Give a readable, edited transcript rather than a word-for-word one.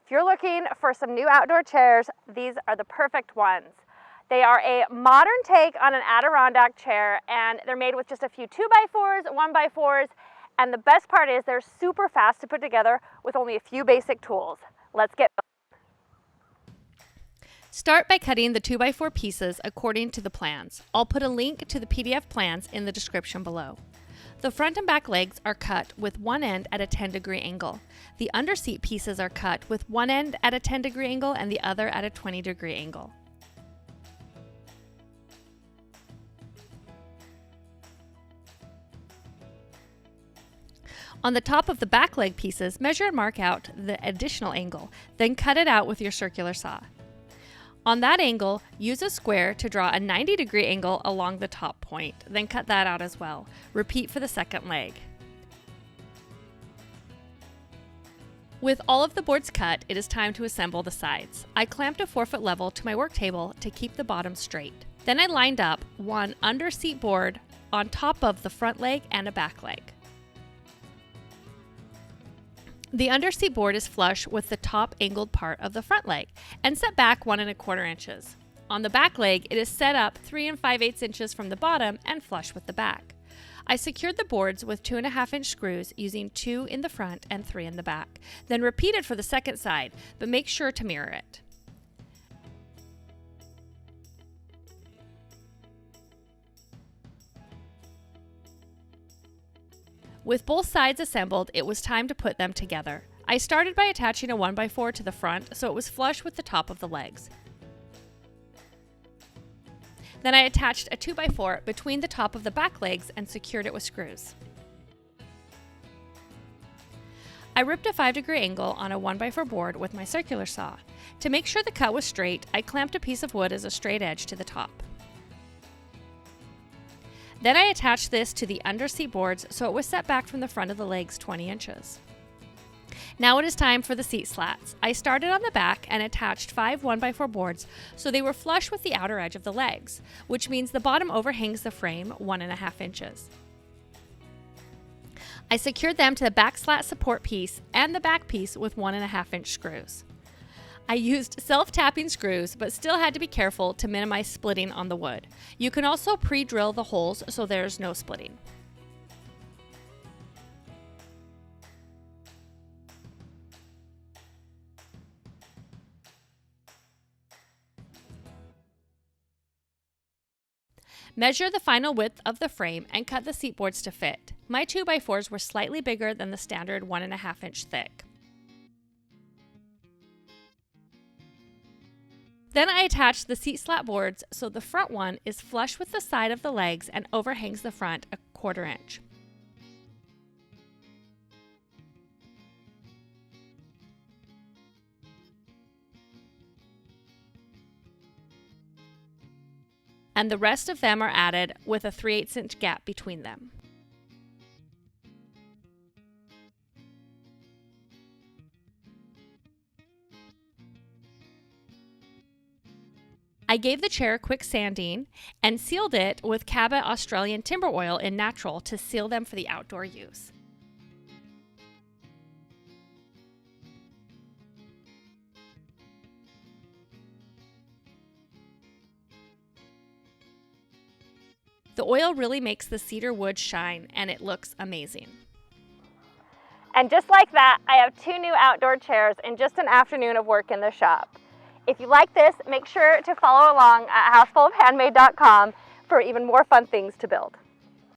If you're looking for some new outdoor chairs, these are the perfect ones. They are a modern take on an Adirondack chair, and they're made with just a few 2x4s, 1x4s, and the best part is they're super fast to put together with only a few basic tools. Let's get building. Start by cutting the 2x4 pieces according to the plans. I'll put a link to the PDF plans in the description below. The front and back legs are cut with one end at a 10-degree angle. The underseat pieces are cut with one end at a 10-degree angle and the other at a 20-degree angle. On the top of the back leg pieces, measure and mark out the additional angle, then cut it out with your circular saw. On that angle, use a square to draw a 90-degree angle along the top point, then cut that out as well. Repeat for the second leg. With all of the boards cut, it is time to assemble the sides. I clamped a 4-foot level to my work table to keep the bottom straight. Then I lined up one under seat board on top of the front leg and a back leg. The underseat board is flush with the top angled part of the front leg and set back 1 1/4 inches. On the back leg, it is set up 3 5/8 inches from the bottom and flush with the back. I secured the boards with 2.5-inch screws using 2 in the front and 3 in the back, then repeated for the second side, but make sure to mirror it. With both sides assembled, it was time to put them together. I started by attaching a 1x4 to the front so it was flush with the top of the legs. Then I attached a 2x4 between the top of the back legs and secured it with screws. I ripped a 5-degree angle on a 1x4 board with my circular saw. To make sure the cut was straight, I clamped a piece of wood as a straight edge to the top. Then I attached this to the underseat boards so it was set back from the front of the legs 20 inches. Now it is time for the seat slats. I started on the back and attached 5 1x4 boards so they were flush with the outer edge of the legs, which means the bottom overhangs the frame 1 1/2 inches. I secured them to the back slat support piece and the back piece with 1 1/2-inch screws. I used self-tapping screws, but still had to be careful to minimize splitting on the wood. You can also pre-drill the holes so there's no splitting. Measure the final width of the frame and cut the seat boards to fit. My 2x4s were slightly bigger than the standard 1 1/2-inch thick. Then I attached the seat slat boards so the front one is flush with the side of the legs and overhangs the front a 1/4 inch. And the rest of them are added with a 3/8 inch gap between them. I gave the chair a quick sanding and sealed it with Cabot Australian timber oil in natural to seal them for the outdoor use. The oil really makes the cedar wood shine and it looks amazing. And just like that, I have 2 new outdoor chairs in just an afternoon of work in the shop. If you like this, make sure to follow along at housefulofhandmade.com for even more fun things to build.